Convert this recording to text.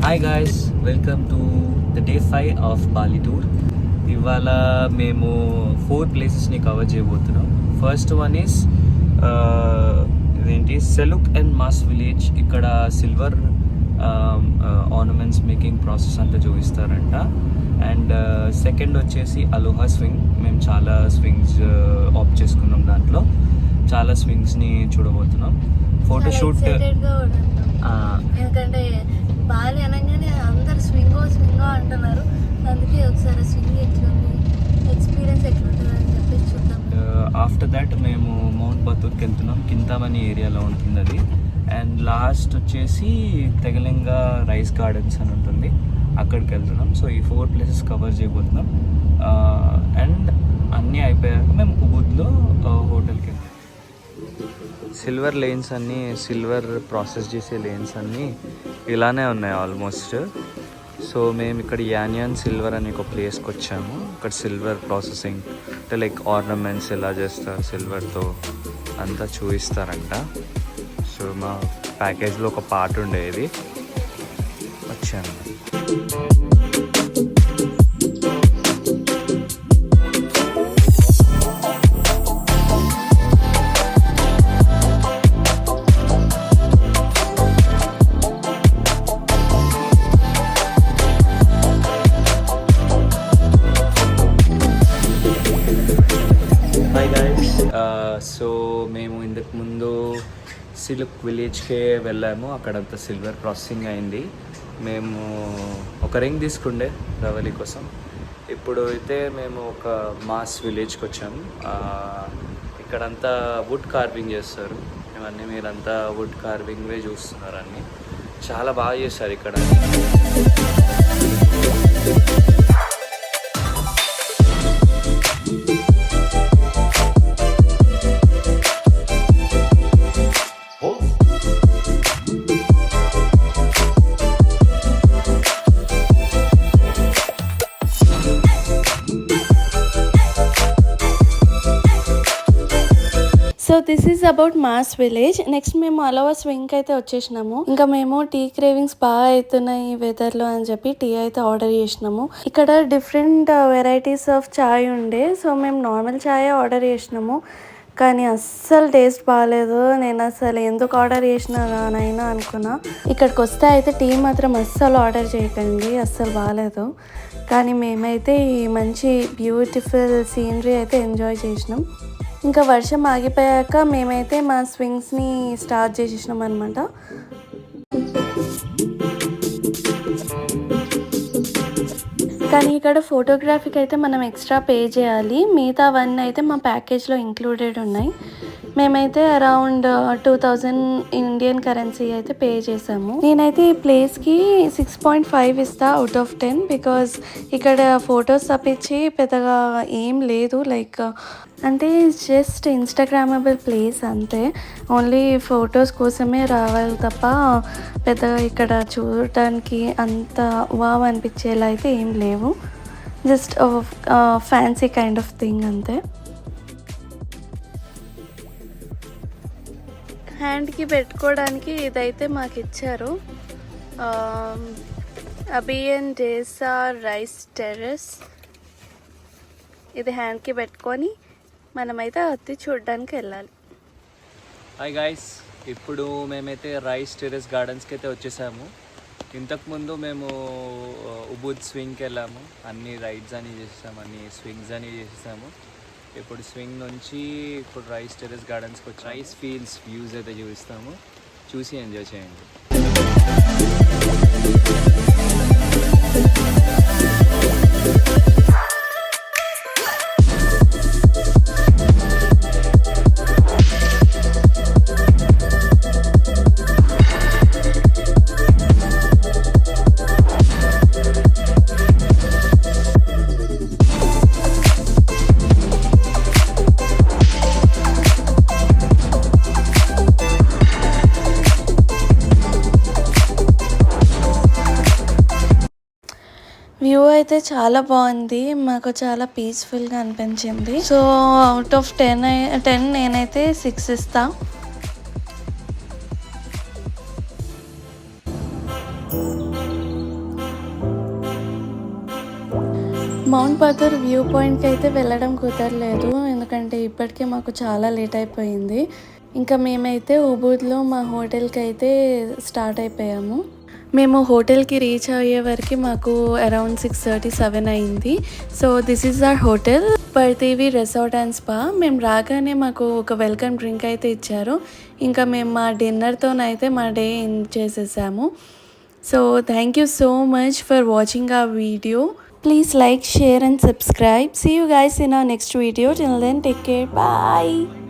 Hi guys, welcome to the day 5 of Bali tour. ఇవాళ మేము 4 ప్లేసెస్ని cover చేయబోతున్నాం. First one is ఇదేంటి సెలుక్ and mass village. ఇక్కడ silver ornaments making process అంతా చూపిస్తారంట. And second వచ్చేసి అలోహా swing. మేము చాలా స్వింగ్స్ ఆప్ట్ చేసుకున్నాం, దాంట్లో చాలా స్వింగ్స్ని చూడబోతున్నాం. ఫోటోషూట్ ఎందుకంటే బాలి అనగానే అందరు స్వింగో అంటున్నారు. అందుకే ఒకసారి స్వింగ్ ఎట్లుంది, ఎక్స్పీరియన్స్ ఎట్లుంటుంది అని చెప్పేసి చూద్దాం. ఆఫ్టర్ దాట్ మేము మౌంట్ బతూర్కి వెళ్తున్నాం. కింతామణి ఏరియాలో ఉంటుంది అది. అండ్ లాస్ట్ వచ్చేసి తెగలింగా రైస్ గార్డెన్స్ అని ఉంటుంది, అక్కడికి వెళ్తున్నాం. సో ఈ 4 ప్లేసెస్ కవర్ చేయబోతున్నాం. అండ్ అన్నీ అయిపోయాక మేము ఉబుద్లో హోటల్కి వెళ్తాం. సిల్వర్ లేన్స్ అన్నీ, సిల్వర్ ప్రాసెస్ చేసే లేన్స్ అన్నీ ఇలానే ఉన్నాయి ఆల్మోస్ట్. సో మేము ఇక్కడ యాన్యాన్ సిల్వర్ అని ఒక ప్లేస్కి వచ్చాము. ఇక్కడ సిల్వర్ ప్రాసెసింగ్ అంటే లైక్ ఆర్నమెంట్స్ ఎలా చేస్తారు సిల్వర్తో అంతా చూపిస్తారంట. సో మా ప్యాకేజ్లో ఒక పార్ట్ ఉండేది, వచ్చాను. సో మేము ఇంతకు ముందు సిలుక్ విలేజ్కే వెళ్ళాము. అక్కడంతా సిల్వర్ ప్రాసెసింగ్ అయింది. మేము ఒక రింగ్ తీసుకుండే రవలి కోసం. ఇప్పుడు అయితే మేము ఒక మాస్ విలేజ్కి వచ్చాము. ఇక్కడంతా వుడ్ కార్వింగ్ చేస్తారు. ఇవన్నీ మీరంతా వుడ్ కార్వింగ్వే చూస్తున్నారు. అన్నీ చాలా బాగా చేస్తారు ఇక్కడ. So this is about mass village. Next మేము అలోవా స్వింగ్ అయితే వచ్చేసినాము. ఇంకా మేము టీ క్రేవింగ్స్ బాగా అవుతున్నాయి ఈ వెదర్లో అని చెప్పి టీ అయితే ఆర్డర్ చేసినాము. ఇక్కడ డిఫరెంట్ వెరైటీస్ ఆఫ్ చాయ్ ఉండే. సో మేము నార్మల్ చాయ్ ఆర్డర్ చేసినాము, కానీ అస్సలు టేస్ట్ బాగాలేదు. నేను అసలు ఎందుకు ఆర్డర్ చేసినానైనా అనుకున్నా. ఇక్కడికి వస్తే అయితే టీ మాత్రం అస్సలు ఆర్డర్ చేయకండి, అస్సలు బాగాలేదు. కానీ మేమైతే ఈ మంచి బ్యూటిఫుల్ సీనరీ అయితే ఎంజాయ్ చేసినాం. ఇంకా వర్షం ఆగిపోయాక మేమైతే మా స్వింగ్స్ని స్టార్ట్ చేసేసినాం అనమాట. కానీ ఇక్కడ ఫోటోగ్రఫీకి అయితే మనం ఎక్స్ట్రా పే చేయాలి. మిగతావన్నీ అయితే మా ప్యాకేజ్లో ఇంక్లూడెడ్ ఉన్నాయి. మేమైతే అరౌండ్ 2000 ఇండియన్ కరెన్సీ అయితే పే చేసాము. నేనైతే ఈ ప్లేస్కి 6.5 ఇస్తా అవుట్ ఆఫ్ 10. బికాజ్ ఇక్కడ ఫొటోస్ తప్పించి పెద్దగా ఏం లేదు. లైక్ అంటే జస్ట్ ఇన్స్టాగ్రామబుల్ ప్లేస్ అంతే. ఓన్లీ ఫొటోస్ కోసమే రావాలి తప్ప పెద్దగా ఇక్కడ చూడటానికి అంత వావ్ అనిపించేలా అయితే ఏం లేవు. Just fancy kind of thing అంతే. హ్యాండ్కి పెట్టుకోవడానికి ఇదైతే మాకు ఇచ్చారు. అబియన్ డేసా రైస్ టెర్రస్. ఇది హ్యాండ్కి పెట్టుకొని మనమైతే అత్తి చూడడానికి వెళ్ళాలి. హాయ్ గాయ్స్, ఇప్పుడు మేమైతే రైస్ టెర్రస్ గార్డెన్స్కి అయితే వచ్చేసాము. ఇంతకుముందు మేము ఉబుద్ స్వింగ్కి వెళ్ళాము. అన్ని రైడ్స్ అని చేసాము, అన్ని స్వింగ్స్ అని చేసేసాము. ఇప్పుడు స్వింగ్ నుంచి ఇప్పుడు రైస్ టెర్రస్ గార్డెన్స్కి వచ్చి రైస్ ఫీల్డ్స్ వ్యూస్ అయితే చూపిస్తాము. చూసి ఎంజాయ్ చేయండి. వ్యూ అయితే చాలా బాగుంది, మాకు చాలా పీస్ఫుల్గా అనిపించింది. సో అవుట్ ఆఫ్ 10 నేనైతే 6 ఇస్తా. మౌంట్ బాతూర్ వ్యూ పాయింట్కి అయితే వెళ్ళడం కుదరలేదు, ఎందుకంటే ఇప్పటికే మాకు చాలా లేట్ అయిపోయింది. ఇంకా మేమైతే ఉబూద్లో మా హోటల్కి అయితే స్టార్ట్ అయిపోయాము. మేము హోటల్కి రీచ్ అయ్యే వరకు మాకు అరౌండ్ 6:37 అయింది. So this is our hotel, Parthivi resort and spa. మేము రాగానే మాకు ఒక వెల్కమ్ డ్రింక్ అయితే ఇచ్చారు. ఇంకా మేము మా డిన్నర్తోనైతే మా డే ఎండ్ చేసేసాము. So thank you so much for watching our video. Please like, share and subscribe. See you guys in our next video. Till then, take care. Bye.